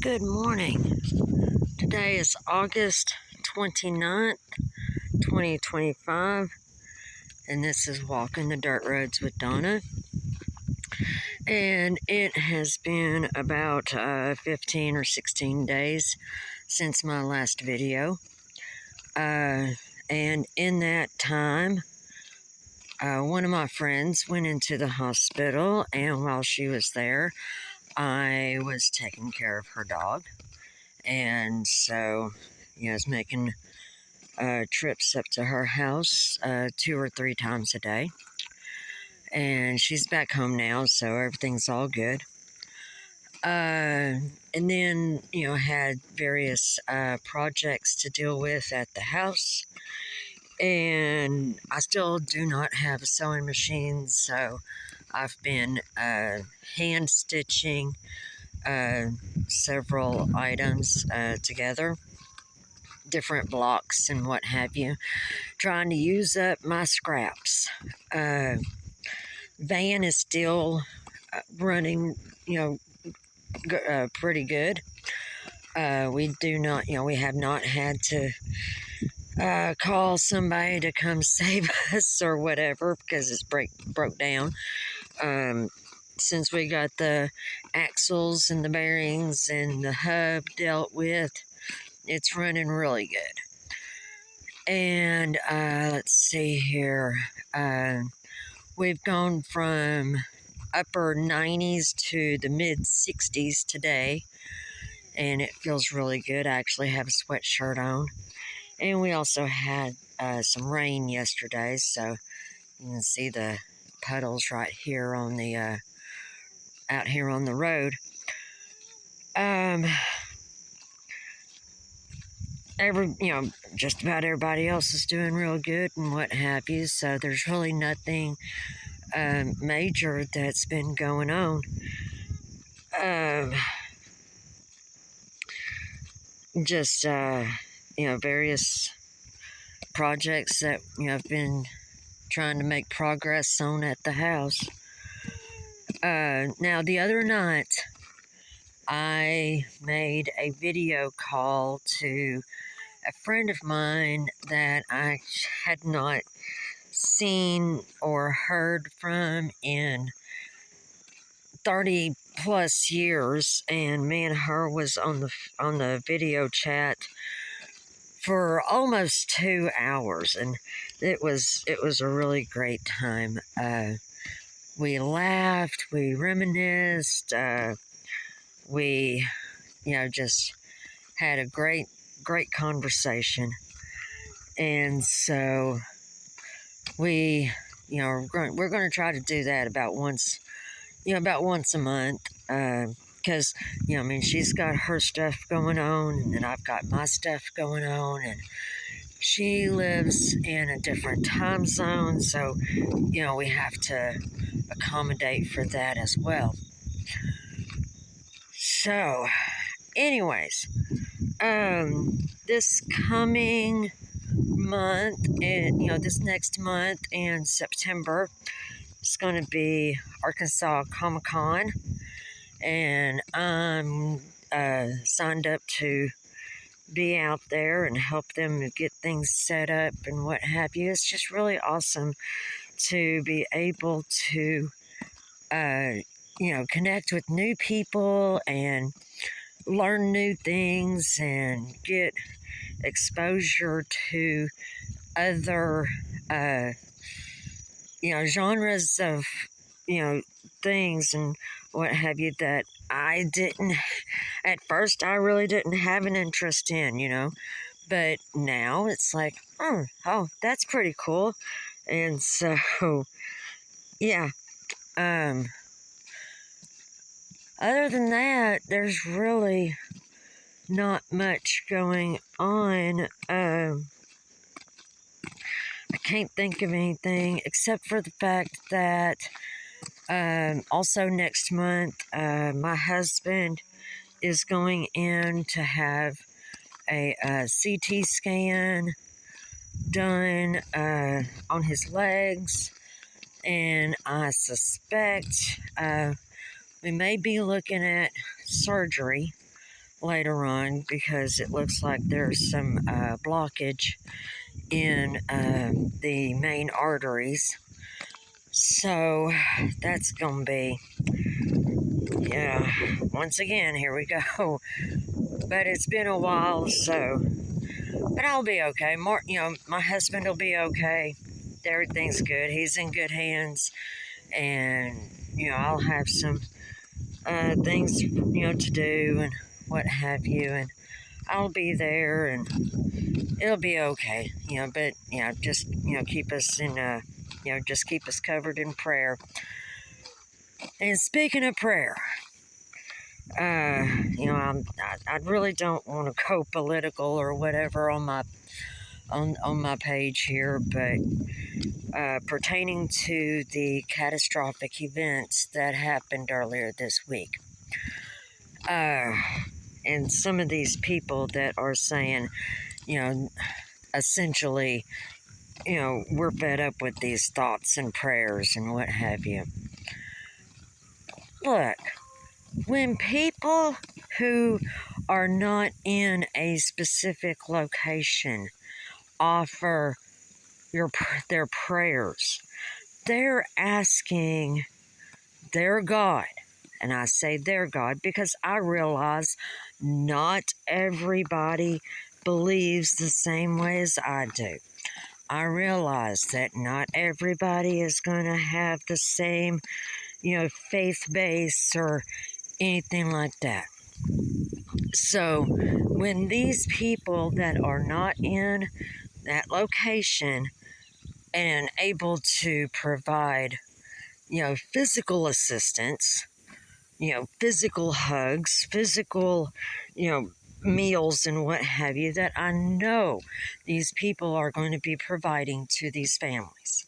Good morning. Today is August 29th, 2025, and this is Walking the Dirt Roads with Donna. And it has been about 15 or 16 days since my last video. And in that time, one of my friends went into the hospital, and while she was there, I was taking care of her dog. And so, I was making trips up to her house 2 or 3 times a day. And she's back home now, so everything's all good. And then, had various projects to deal with at the house. And I still do not have a sewing machine, so I've been hand stitching several items together, different blocks and what have you, trying to use up my scraps. Van is still running, pretty good. We do not, we have not had to call somebody to come save us or whatever because it's broke down. Since we got the axles and the bearings and the hub dealt with, it's running really good. And let's see here. We've gone from upper 90s to the mid 60s today, and it feels really good. I actually have a sweatshirt on. And we also had some rain yesterday, so you can see the puddles right here on the out here on the road. Just about everybody else is doing real good and what have you, so there's really nothing major that's been going on. Just various projects that I've been trying to make progress on at the house. Now the other night I made a video call to a friend of mine that I had not seen or heard from in 30 plus years, and me and her was on the video chat for almost 2 hours, and it was a really great time. We laughed, we reminisced, we just had a great conversation. And so we're going to try to do that about once a month, because she's got her stuff going on, and then I've got my stuff going on, and she lives in a different time zone, so we have to accommodate for that as well. So anyways, this coming month, and this next month in September, it's going to be Arkansas Comic-Con, and I'm signed up to be out there and help them get things set up and what have you. It's just really awesome to be able to connect with new people and learn new things and get exposure to other genres of things and what have you that I didn't at first. I really didn't have an interest in, but now it's like, oh, that's pretty cool. And so yeah, other than that, there's really not much going on. I can't think of anything except for the fact that also next month, my husband is going in to have a CT scan done on his legs, and I suspect we may be looking at surgery. later on because it looks like there's some blockage in the main arteries. So that's gonna be, yeah, once again, here we go. But it's been a while, so, but I'll be okay. My husband will be okay. Everything's good. He's in good hands, and I'll have some things to do and what have you, and I'll be there, and it'll be okay. But just keep us in just keep us covered in prayer. And speaking of prayer, I really don't want to go political or whatever on my page here, but pertaining to the catastrophic events that happened earlier this week, and some of these people that are saying, essentially, we're fed up with these thoughts and prayers and what have you. Look, when people who are not in a specific location offer their prayers, they're asking their God, and I say their God because I realize not everybody believes the same way as I do. I realize that not everybody is going to have the same, faith base or anything like that. So when these people that are not in that location and able to provide, physical assistance, physical hugs, physical, meals and what have you, that I know these people are going to be providing to these families.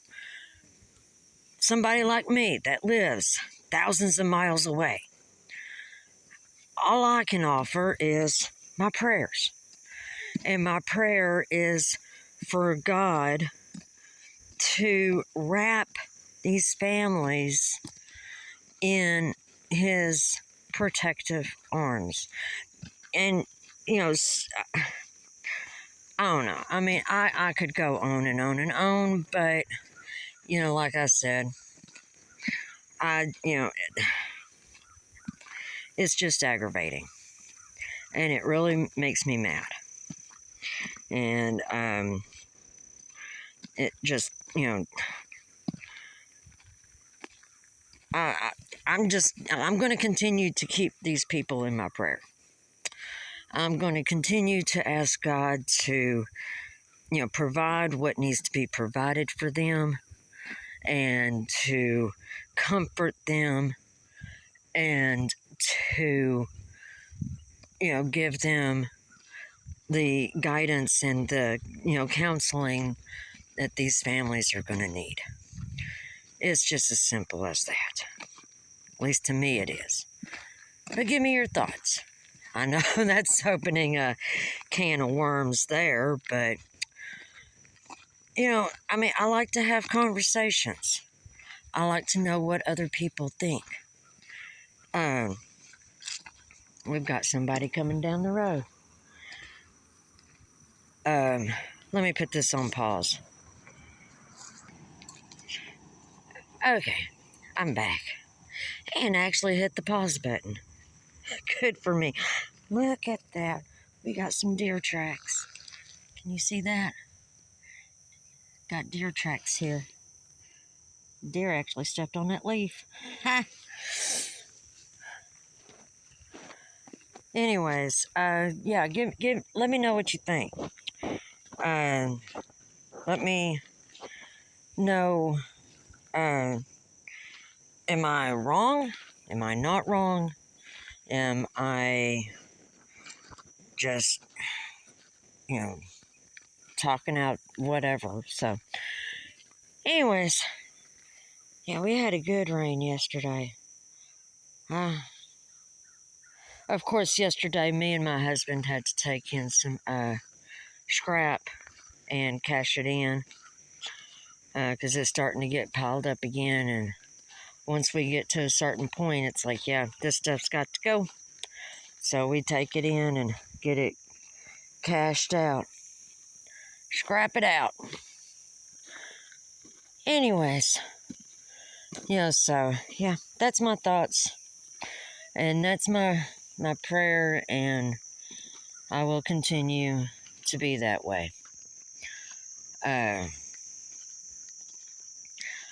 Somebody like me that lives thousands of miles away, all I can offer is my prayers. And my prayer is for God to wrap these families in His protective arms. And, I don't know. I mean, I could go on and on and on, but, like I said, it's just aggravating. And it really makes me mad. And, it just, I'm going to continue to keep these people in my prayer. I'm going to continue to ask God to, provide what needs to be provided for them and to comfort them and to, give them the guidance and the, counseling that these families are going to need. It's just as simple as that. At least to me it is. But give me your thoughts. I know that's opening a can of worms there, but, I like to have conversations. I like to know what other people think. We've got somebody coming down the road. Let me put this on pause. Okay, I'm back. And actually hit the pause button. Good for me. Look at that. We got some deer tracks. Can you see that? Got deer tracks here. Deer actually stepped on that leaf. Ha! Anyways, yeah, let me know what you think. Let me know, am I wrong? Am I not wrong? Am I just, talking out whatever? So, anyways, yeah, we had a good rain yesterday. Of course, yesterday, me and my husband had to take in some scrap and cash it in because it's starting to get piled up again. And once we get to a certain point, it's like, yeah, this stuff's got to go. So we take it in and get it cashed out. Scrap it out. Anyways, so yeah, that's my thoughts. And that's my prayer, and I will continue to be that way.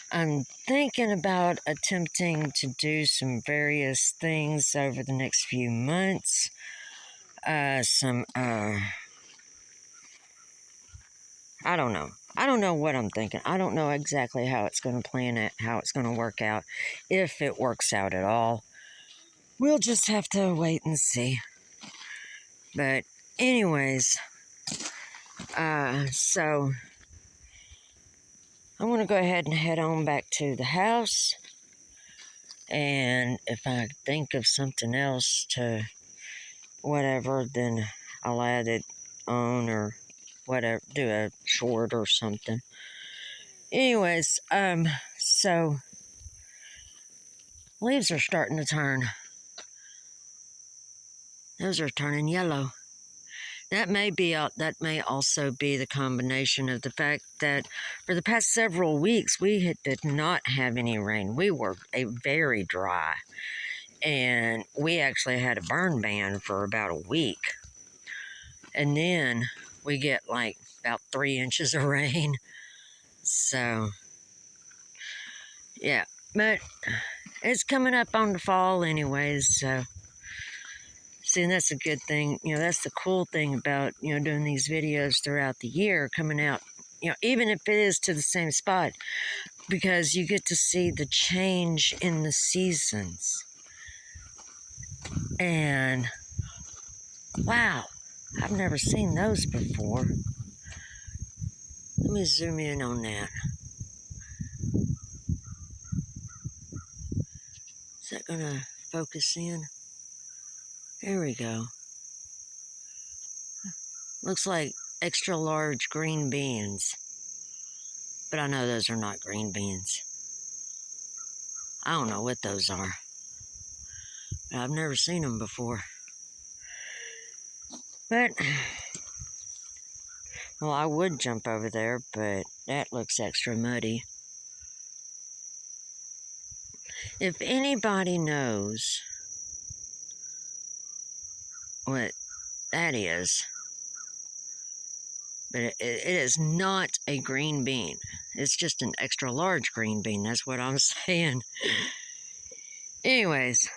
I'm thinking about attempting to do some various things over the next few months. I don't know. I don't know what I'm thinking. I don't know exactly how it's going to plan it, how it's going to work out, if it works out at all. We'll just have to wait and see. But anyways, so I'm going to go ahead and head on back to the house. And if I think of something else to whatever, then I'll add it on or whatever, do a short or something. Anyways, so leaves are starting to turn. Those are turning yellow. That may also be the combination of the fact that for the past several weeks we did not have any rain. We were very dry, and we actually had a burn ban for about a week, and then we get like about 3 inches of rain. So yeah, but it's coming up on the fall anyways, so see, and that's a good thing. That's the cool thing about, doing these videos throughout the year, coming out, even if it is to the same spot, because you get to see the change in the seasons. And, wow, I've never seen those before. Let me zoom in on that. Is that going to focus in? There we go. Looks like extra large green beans. But I know those are not green beans. I don't know what those are. But I've never seen them before. But, well, I would jump over there, but that looks extra muddy. If anybody knows what that is, but it is not a green bean. It's just an extra large green bean. That's what I'm saying. Anyways,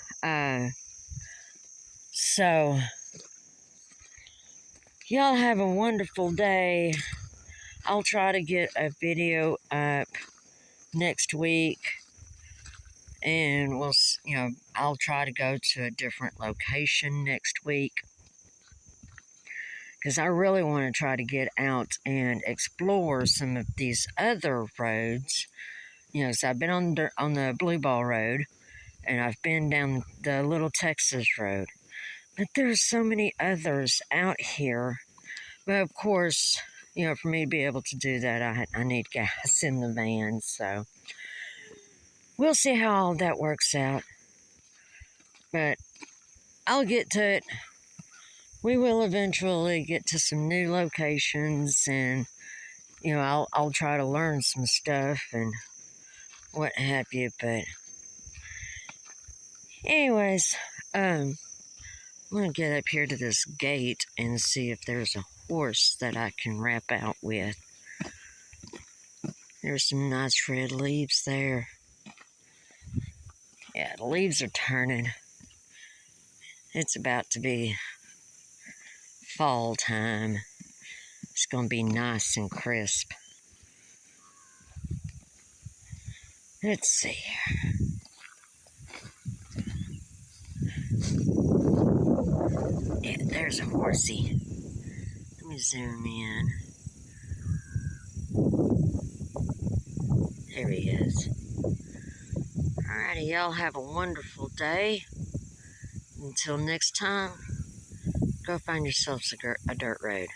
so y'all have a wonderful day. I'll try to get a video up next week, and I'll try to go to a different location next week, because I really want to try to get out and explore some of these other roads. So I've been on the Blue Ball Road, and I've been down the Little Texas Road. But there's so many others out here. But of course, for me to be able to do that, I need gas in the van. So we'll see how all that works out. But I'll get to it. We will eventually get to some new locations, and I'll try to learn some stuff and what have you. But anyways, I'm gonna get up here to this gate and see if there's a horse that I can wrap out with. There's some nice red leaves there. Yeah, the leaves are turning. It's about to be fall time. It's gonna be nice and crisp. Let's see. Yeah, there's a horsey. Let me zoom in. There he is. Alrighty, y'all have a wonderful day. Until next time, go find yourselves a dirt road.